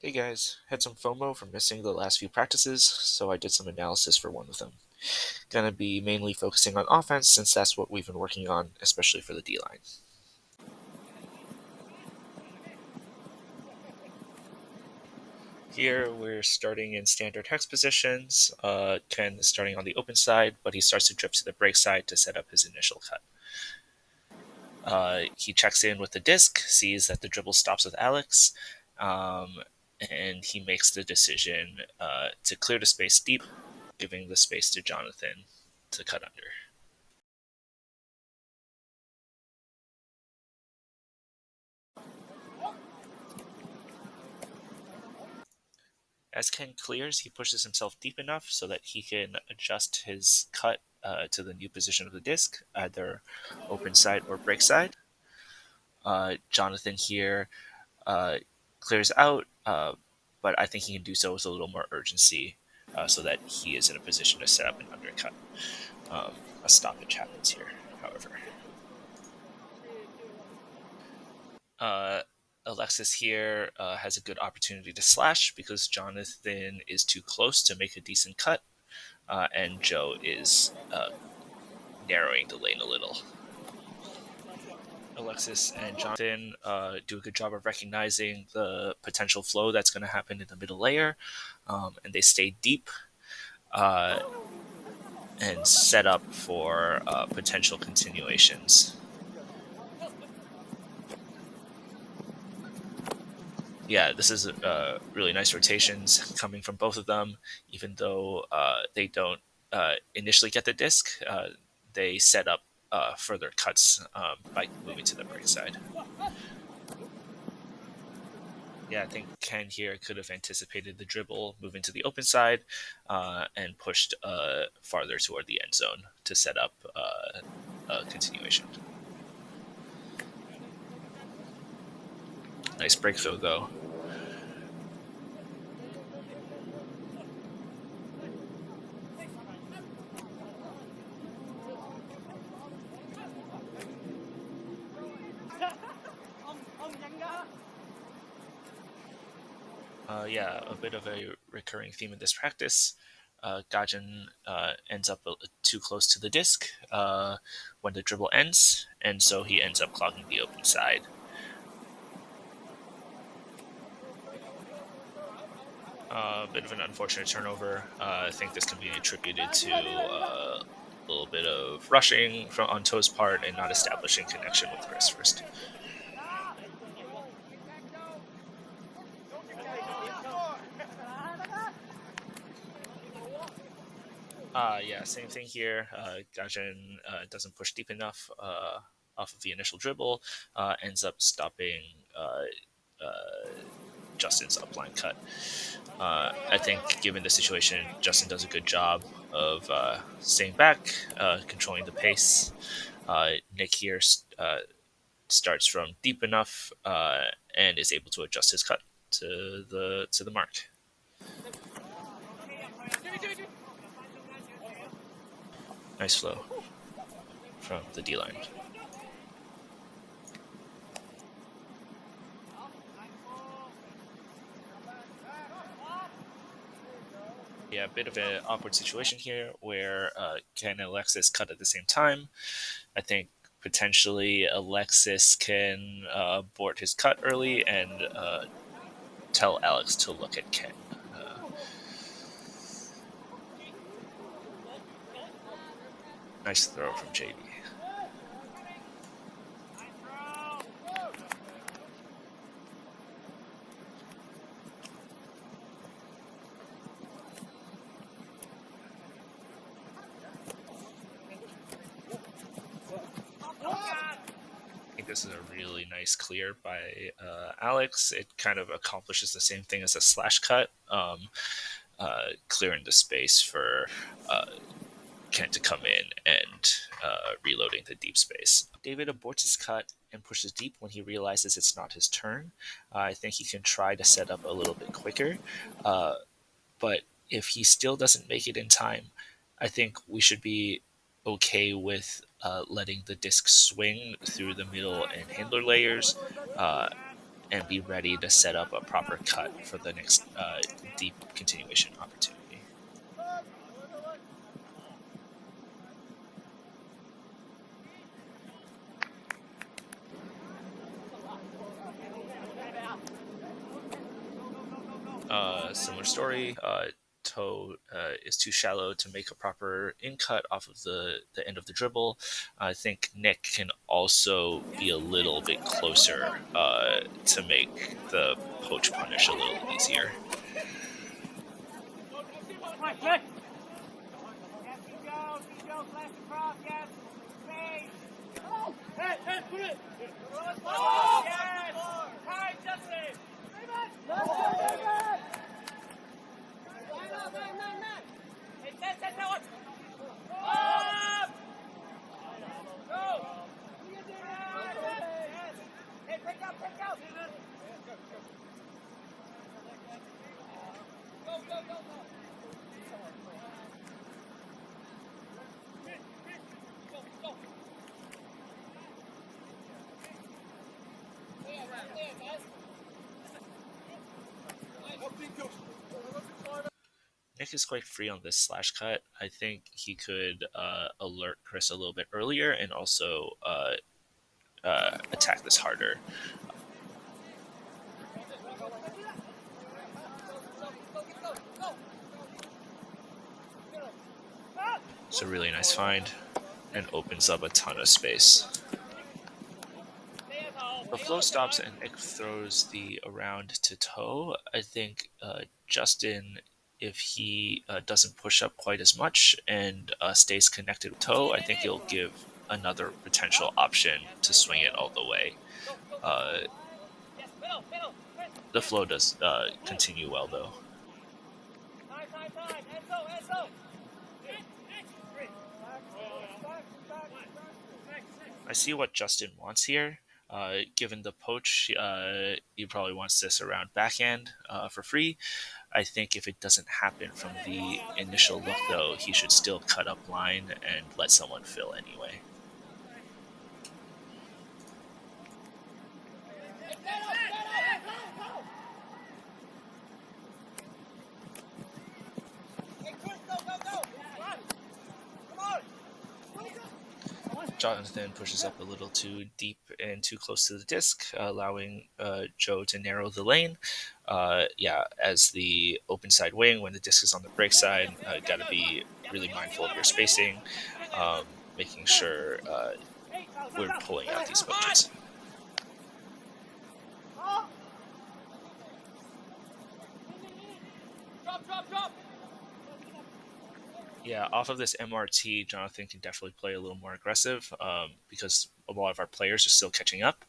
Hey guys, had some FOMO from missing the last few practices, so I did some analysis for one of them. Gonna be mainly focusing on offense since that's what we've been working on, especially for the D line. Here we're starting in standard hex positions. Ken is starting on the open side, but he starts to drift to the break side to set up his initial cut. He checks in with the disc, sees that the dribble stops with Alex, um, and he makes the decision to clear the space deep, giving the space to Jonathan to cut under. As Ken clears, he pushes himself deep enough so that he can adjust his cut to the new position of the disc, either open side or break side. Jonathan here uh, clears out, but I think he can do so with a little more urgency so that he is in a position to set up an undercut. A stoppage happens here, however. Uh, Alexis here has a good opportunity to slash because Jonathan is too close to make a decent cut, and Joe is narrowing the lane a little. Alexis and Jonathan do a good job of recognizing the potential flow that's going to happen in the middle layer, and they stay deep uh, and set up for potential continuations. Yeah, this is really nice rotations coming from both of them, even though they don't initially get the disc. They set up further cuts by moving to the break side. Yeah, I think Ken here could have anticipated the dribble, moving to the open side, and pushed farther toward the end zone to set up a continuation. Nice breakthrough, though. Yeah, a bit of a recurring theme in this practice. Gajin ends up too close to the disc when the dribble ends, and so he ends up clogging the open side. A bit of an unfortunate turnover. I think this can be attributed to a little bit of rushing from on Toe's part and not establishing connection with Chris first. Yeah, same thing here. Gajin doesn't push deep enough off of the initial dribble, ends up stopping Justin's upline cut. I think, given the situation, Justin does a good job of staying back, controlling the pace. Nick here starts from deep enough and is able to adjust his cut to the mark. Nice flow from the D line. Yeah, a bit of an awkward situation here where Ken and Alexis cut at the same time. I think potentially Alexis can board his cut early and tell Alex to look at Ken. Nice throw from JB. I think this is a really nice clear by Alex. It kind of accomplishes the same thing as a slash cut, clearing the space for Ken to come in and reloading the deep space. David aborts his cut and pushes deep when he realizes it's not his turn. I think he can try to set up a little bit quicker, but if he still doesn't make it in time, I think we should be okay with letting the disc swing through the middle and handler layers and be ready to set up a proper cut for the next deep continuation opportunity. Similar story. Toe is too shallow to make a proper in cut off of the end of the dribble. I think Nick can also be a little bit closer to make the poach punish a little easier. Nick is quite free on this slash cut. I think he could alert Chris a little bit earlier and also attack this harder. It's a really nice find and opens up a ton of space. The flow stops and Nick throws the around to Toe. I think Justin, if he doesn't push up quite as much and stays connected with Toe, I think he'll give another potential option to swing it all the way. The flow does continue well, though. I see what Justin wants here. Given the poach, he probably wants this around backhand for free. I think if it doesn't happen from the initial look, though, he should still cut up line and let someone fill anyway. Jonathan pushes up a little too deep and too close to the disc, allowing Joe to narrow the lane. As the open side wing, when the disc is on the break side, got to be really mindful of your spacing, making sure we're pulling out these poaches. Drop. Yeah, off of this MRT, Jonathan can definitely play a little more aggressive because a lot of our players are still catching up.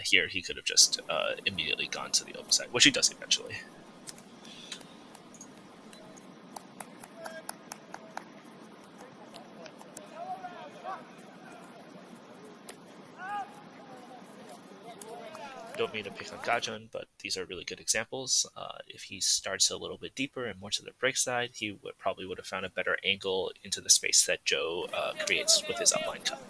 Here he could have just immediately gone to the open side, which he does eventually. Don't mean to pick on Gajon, but these are really good examples. If he starts a little bit deeper and more to the break side, he probably would have found a better angle into the space that Joe creates with his upline cut.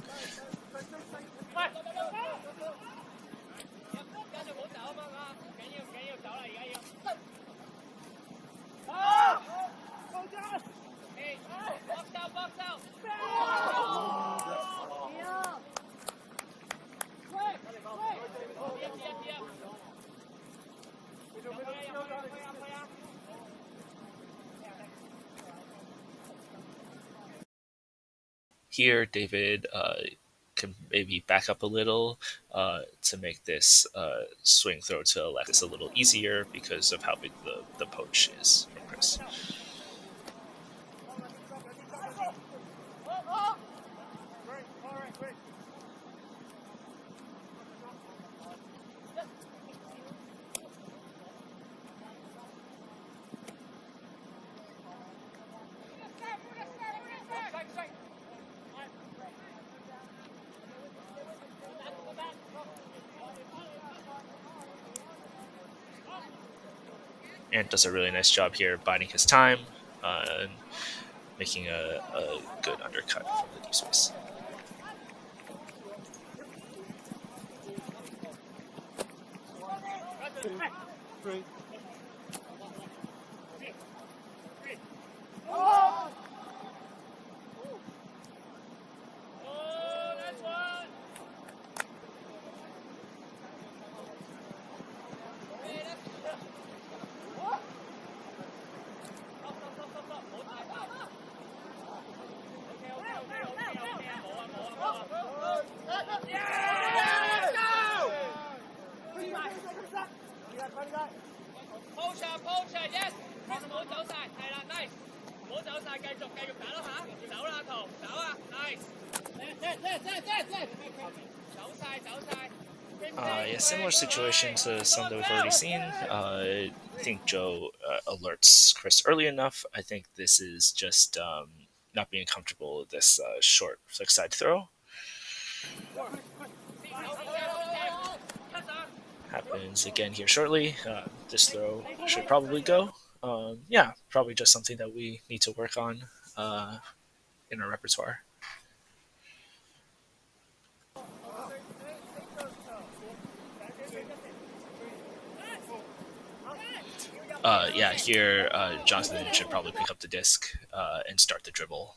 Here, David can maybe back up a little to make this swing throw to Alexis a little easier because of how big the poach is from Chris. And does a really nice job here biding his time and making a good undercut from the deep space. three. Yes， 唔好走晒，係啦 ，nice， 唔好走晒，繼續打啦嚇，走啦圖，走啊 ，nice， 走晒。Yeah, similar situation to some that we've already seen. I think Joe alerts Chris early enough. I think this is just not being comfortable with this short flick side throw. Happens again here shortly. This throw should probably go. Yeah, probably just something that we need to work on in our repertoire. Yeah, here Johnson should probably pick up the disc and start the dribble.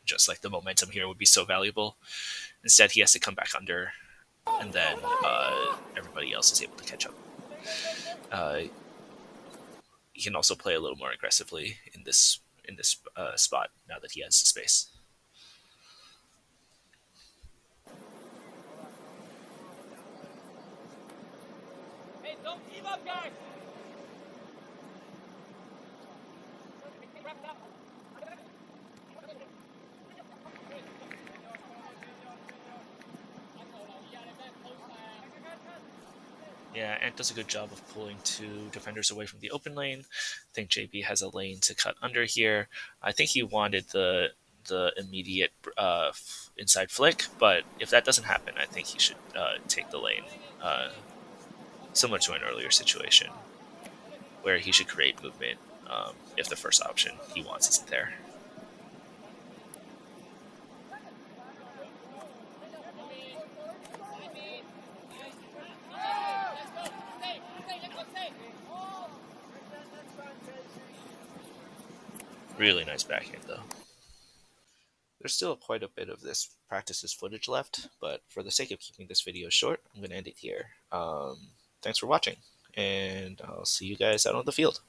Just like the momentum here would be so valuable. Instead, he has to come back under, and then everybody else is able to catch up. He can also play a little more aggressively in this spot now that he has the space. Hey, don't give up, guys. Yeah, Ant does a good job of pulling two defenders away from the open lane. I think JB has a lane to cut under here. I think he wanted the immediate inside flick, but if that doesn't happen, I think he should take the lane, similar to an earlier situation, where he should create movement if the first option he wants isn't there. Really nice backhand, though. There's still quite a bit of this practice's footage left, but for the sake of keeping this video short, I'm going to end it here. Thanks for watching, and I'll see you guys out on the field.